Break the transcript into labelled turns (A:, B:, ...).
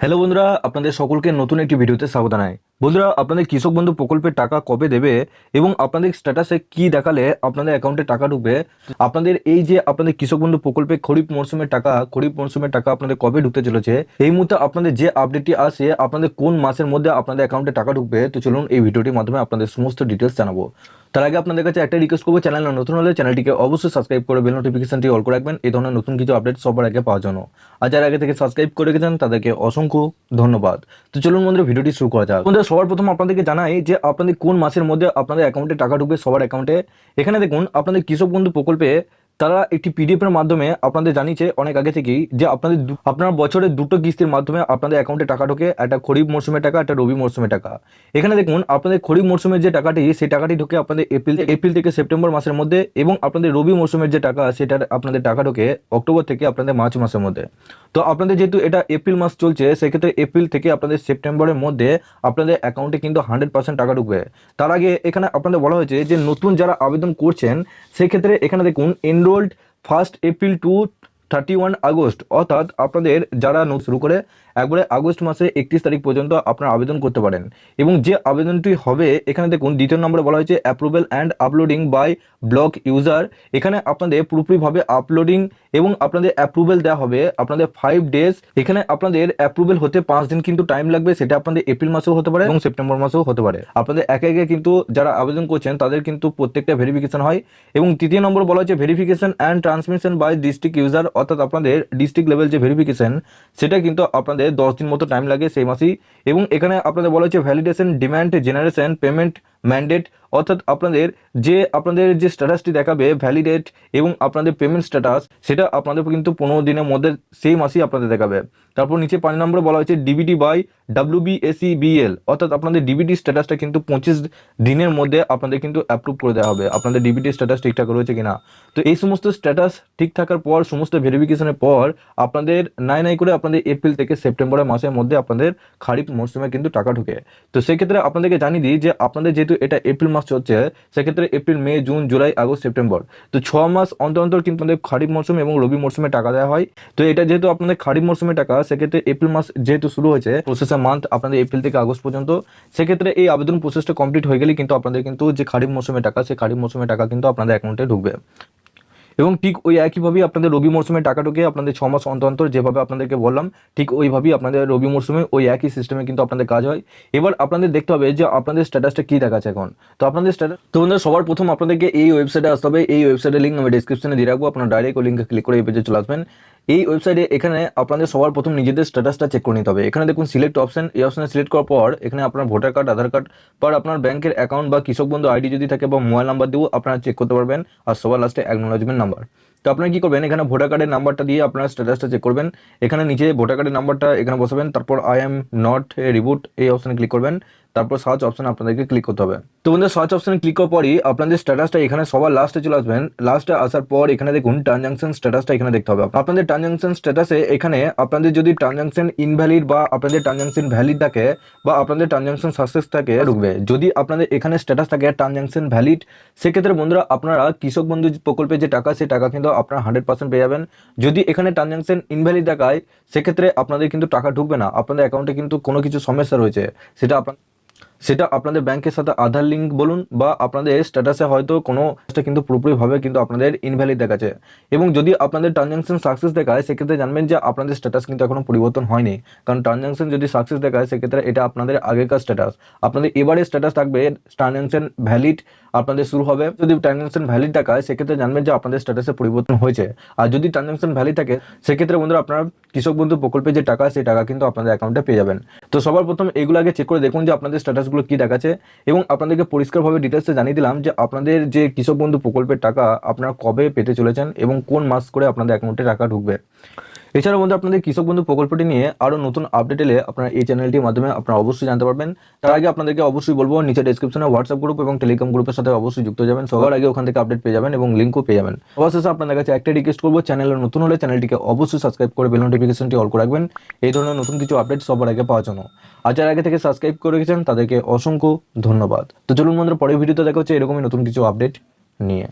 A: Hello বন্ধুরা, আপনাদের সকলকে নতুন একটি ভিডিওতে স্বাগত জানাই। বন্ধুরা, আপনাদের কৃষক বন্ধু প্রকল্পের টাকা কবে দেবে এবং আপনাদের স্ট্যাটাসে কি দেখালে আপনাদের অ্যাকাউন্টে টাকা ঢুকবে, আপনাদের এই যে আপনাদের কৃষক বন্ধু প্রকল্পে খরিফ মরশুমের টাকা আপনাদের কবে ঢুকতে চলেছে, এই মুহূর্তে আপনাদের যে আপডেটটি আসে আপনাদের কোন মাসের মধ্যে আপনাদের অ্যাকাউন্টে টাকা ঢুকবে, তো চলুন এই ভিডিওটির মাধ্যমে আপনাদের সমস্ত ডিটেলস জানাবো। তার আগে আপনাদের কাছে একটা রিকোয়েস্ট করবো, চ্যানেল নতুন হলে চ্যানেলটিকে অবশ্যই সাবস্ক্রাইব করে বেল নোটিফিকেশনটি অল করে রাখবেন এই ধরনের নতুন কিছু আপডেট সবার আগে পাওয়ার জন্য। আর যারা আগে থেকে সাবস্ক্রাইব করে রেখেছেন তাদেরকে অসংখ্য ধন্যবাদ। তো চলুন বন্ধুরা, ভিডিওটি শুরু করা যাক। বন্ধুরা, সবার প্রথম আপনাদেরকে জানাই যে আপনাদের কোন মাসের মধ্যে আপনাদের অ্যাকাউন্টে টাকা ঢুকবে সবার অ্যাকাউন্টে। এখানে দেখুন, আপনাদের কৃষক বন্ধু প্রকল্পে তারা একটি পিডিএফ এর মাধ্যমে আপনাদের জানিয়েছে অনেক আগে থেকেই যে আপনার বছরের দুটো কিস্তির মাধ্যমে আপনাদের অ্যাকাউন্টে টাকা ঢোকে, একটা খরিফ মরশুমের টাকা, একটা রবি মরশুমের টাকা। এখানে দেখুন, আপনাদের খরিফ মরশুমের যে টাকাটি সেই টাকাটি ঢোকে আপনাদের এপ্রিল থেকে সেপ্টেম্বর মাসের মধ্যে, এবং আপনাদের রবি মরশুমের যে টাকা সেটার আপনাদের টাকা ঢোকে অক্টোবর থেকে আপনাদের মার্চ মাসের মধ্যে। তো আপনাদের যেহেতু এটা এপ্রিল মাস চলছে, সেক্ষেত্রে এপ্রিল থেকে আপনাদের সেপ্টেম্বরের মধ্যে আপনাদের অ্যাকাউন্টে কিন্তু 100% টাকা ঢুকবে। তার আগে এখানে আপনাদের বলা হয়েছে যে নতুন যারা আবেদন করছেন সেক্ষেত্রে এখানে দেখুন, এনরোল্ড 1 এপ্রিল টু 31 আগস্ট, অর্থাৎ আপনাদের যারা শুরু করে একবারে আগস্ট মাসে 31 তারিখ পর্যন্ত আপনারা আবেদন করতে পারেন। এবং যে আবেদনটি হবে এখানে দেখুন, দ্বিতীয় নম্বরে বলা হয়েছে approval and uploading by block user. এখানে আপনাদের পুরোপুরিভাবে আপলোডিং এবং আপনাদের অ্যাপ্রুভেল দেওয়া হবে আপনাদের 5 ডেজ। এখানে আপনাদের অ্যাপ্রুভেল হতে 5 দিন কিন্তু টাইম লাগবে, সেটা আপনাদের এপ্রিল মাসেও হতে পারে এবং সেপ্টেম্বর মাসেও হতে পারে। আপনাদের একে একে কিন্তু যারা আবেদন করছেন তাদের কিন্তু প্রত্যেকটা ভেরিফিকেশন হয়। এবং তৃতীয় নম্বর বলা হচ্ছে verification and transmission by district user, অর্থাৎ আপনাদের ডিস্ট্রিক্ট লেভেল যে ভেরিফিকেশন সেটা কিন্তু আপনাদের 10 দিন মতো টাইম লাগে সেই মাসেই। এবং এখানে আপনাদের বলা হচ্ছে validation demand generation payment mandate, অর্থাৎ আপনাদের যে স্ট্যাটাসটি দেখাবে ভ্যালিডেট এবং আপনাদের পেমেন্ট স্ট্যাটাস সেটা আপনাদের কিন্তু 15 দিনের মধ্যে সেই মাসেই আপনাদের দেখাবে। তারপর নিচে 5 নম্বরে বলা হয়েছে ডিবিটি বাই WBSEBL, অর্থাৎ আপনাদের ডিবিটি স্ট্যাটাসটা কিন্তু 25 দিনের মধ্যে আপনাদের কিন্তু অ্যাপ্রুভ করে দেওয়া হবে আপনাদের ডিবিটি স্ট্যাটাস ঠিকঠাক রয়েছে কিনা। তো এই সমস্ত স্ট্যাটাস ঠিক থাকার পর, সমস্ত ভেরিফিকেশনের পর আপনাদের নাই করে আপনাদের এপ্রিল থেকে সেপ্টেম্বরের মাসের মধ্যে আপনাদের খারিফ মরশুমে কিন্তু টাকা ঢুকে। তো সেক্ষেত্রে আপনাদেরকে জানিয়ে দিই যে আপনাদের যেহেতু এটা এপ্রিল মাস চলছে, সেক্ষেত্রে April May June July August September, তো 6 মাস অন্তর অন্তর কিন্তু আপনাদের খারিফ মরশুম এবং রবি মরশুমে টাকা দেওয়া হয়। তো এটা যেহেতু আপনাদের খারিফ মরশুমে টাকা, সেক্ষেত্রে এপ্রিল মাস যেহেতু শুরু হয়েছে প্রসেসের মান্থ আপনাদের এপ্রিল থেকে আগস্ট পর্যন্ত, সেক্ষেত্রে এই আবেদন প্রসেসটা কমপ্লিট হয়ে গেলে কিন্তু আপনাদের কিন্তু যে খারিফ মরশুমে টাকা, সেই খারিফ মরশুমে টাকা কিন্তু আপনাদের অ্যাকাউন্টে ঢুকবে। এবং ঠিক ওই একইভাবেই আপনাদের রবি মরশুমে টাকা ঢোকে আপনাদের 6 মাস অন্তর অন্তর, যেভাবে আপনাদেরকে বললাম ঠিক ওইভাবেই আপনাদের রবি মরশুমে ওই একই সিস্টেমে কিন্তু আপনাদের কাজ হয়। এবার আপনাদের দেখতে হবে যে আপনাদের স্ট্যাটাসটা কী দেখাচ্ছে এখন। তো আপনাদের স্ট্যাটাস, তো বন্ধুরা সবার প্রথম আপনাদেরকে এই ওয়েবসাইটে আসতে হবে। এই ওয়েবসাইটের লিঙ্ক আমি ডিসক্রিপশনে দিয়ে রাখবো, আপনারা ডাইরেক্ট ওই লিঙ্কে ক্লিক করে এই পেজে চলে আসবেন। এই ওয়েবসাইটে এখানে আপনাদের সবার প্রথম নিজেদের স্ট্যাটাসটা চেক করে নিতে হবে। এখানে দেখুন সিলেক্ট অপশন, এই অপশনে সিলেক্ট করার পর এখানে আপনার ভোটার কার্ড, আধার কার্ড বা আপনার ব্যাংকের অ্যাকাউন্ট বা কৃষক বন্ধু আইডি যদি থাকে বা মোবাইল নাম্বার দিয়েও আপনারা চেক করতে পারবেন। আর সবার লাস্টে অ্যাকনোলেজমেন্ট নাম্বার। তো আপনারা কি করবেন, এখানে ভোটার কার্ডের নাম্বারটা দিয়ে আপনারা স্ট্যাটাসটা চেক করবেন। এখানে নিচে ভোটার কার্ডের নাম্বারটা এখানে বসাবেন, তারপর I am not a reboot এই অপশনে ক্লিক করবেন, তারপর সার্চ অপশন আপনাদেরকে ক্লিক করতে হবে। তো বন্ধুরা সার্চ অপশনে ক্লিক করার পরই আপনাদের স্ট্যাটাসটা এখানে সবার লাস্টে চলে আসবেন। লাস্টে আসার পর এখানে দেখুন ট্রানজাকশন স্ট্যাটাসটা এখানে দেখতে হবে। আপনাদের ট্রানজাকশন স্ট্যাটাসে এখানে আপনাদের যদি ট্রানজাকশন ইনভ্যালিড বা আপনাদের ট্রানজাকশন ভ্যালিড থাকে বা আপনাদের ট্রানজাকশন সাকসেস থাকে ঢুকবে। যদি আপনাদের এখানে স্ট্যাটাস থাকে ট্রানজাকশন ভ্যালিড, সেক্ষেত্রে বন্ধুরা আপনারা কৃষক বন্ধু প্রকল্পে যে টাকা সেই টাকা কিন্তু আপনারা 100% পেয়ে যাবেন। যদি এখানে ট্রানজাকশন ইনভ্যালিড দেখায় সেক্ষেত্রে আপনাদের কিন্তু টাকা ঢুকবে না, আপনাদের অ্যাকাউন্টে কিন্তু কোনো কিছু সমস্যা রয়েছে, সেটা আপনাদের ব্যাংকের সাথে আধার লিঙ্ক বলুন বা আপনাদের স্ট্যাটাসে হয়তো কোনো কিন্তু পুরোপুরিভাবে কিন্তু আপনাদের ইনভ্যালিড দেখাচ্ছে। এবং যদি আপনাদের ট্রানজাকশন সাকসেস দেখায় সেক্ষেত্রে জানবেন যে আপনাদের স্ট্যাটাস কিন্তু এখনো পরিবর্তন হয়নি, কারণ ট্রানজাকশন যদি সাকসেস দেখায় সেক্ষেত্রে এটা আপনাদের আগেকার স্ট্যাটাস। আপনাদের এবারে স্ট্যাটাস থাকবে ট্রানজাকশন ভ্যালিড আপনাদের শুরু হবে। যদি ট্রানজাকশন ভ্যালিড দেখায় সেক্ষেত্রে জানবেন যে আপনাদের স্ট্যাটাসে পরিবর্তন হয়েছে। আর যদি ট্রানজাকশন ভ্যালিড থাকে সেক্ষেত্রে বন্ধুরা আপনারা কৃষক বন্ধু প্রকল্পে যে টাকা সেই টাকা কিন্তু আপনাদের অ্যাকাউন্টে পেয়ে যাবেন। তো সবার প্রথম এগুলো আগে চেক করে দেখুন যে আপনাদের স্ট্যাটাসগুলো কি দেখাচ্ছে, এবং আপনাদেরকে পরিষ্কারভাবে ডিটেলসে জানিয়ে দিলাম যে আপনাদের যে কৃষক বন্ধু প্রকল্পের টাকা আপনারা কবে পেতে চলেছেন এবং কোন মাস করে আপনাদের অ্যাকাউন্টে টাকা ঢুকবে। এছাড়াও বন্ধু আপনাদের কৃষক বন্ধু প্রকল্পটি নিয়ে আরও নতুন আপডেট এলে আপনারা এই চ্যানেলটির মাধ্যমে আপনারা অবশ্যই জানতে পারবেন। তার আগে আপনাদেরকে অবশ্যই বলবো নিচে ডেসক্রিপশনে হোয়াটসঅ্যাপ গ্রুপ এবং টেলিগ্রাম গ্রুপের সাথে অবশ্যই যুক্ত যাবেন, সবার আগে ওখান থেকে আপডেট পেয়ে যাবেন এবং লিঙ্কও পেয়ে যাবেন। অবশেষে আপনাদের কাছে একটা রিকোয়েস্ট করবো, চ্যানেলে নতুন হলে চ্যানেলটিকে অবশ্যই সাবস্ক্রাইব করে বেল নোটিফিকেশনটি অল করে রাখবেন এই ধরনের নতুন কিছু আপডেট সবার আগে পাওয়ার জন্য। আর যারা আগে থেকে সাবস্ক্রাইব করে রেখেছেন তাদেরকে অসংখ্য ধন্যবাদ। তো চলুন বন্ধুরা পরের ভিডিওতে দেখা হচ্ছে এরকমই নতুন কিছু আপডেট নিয়ে।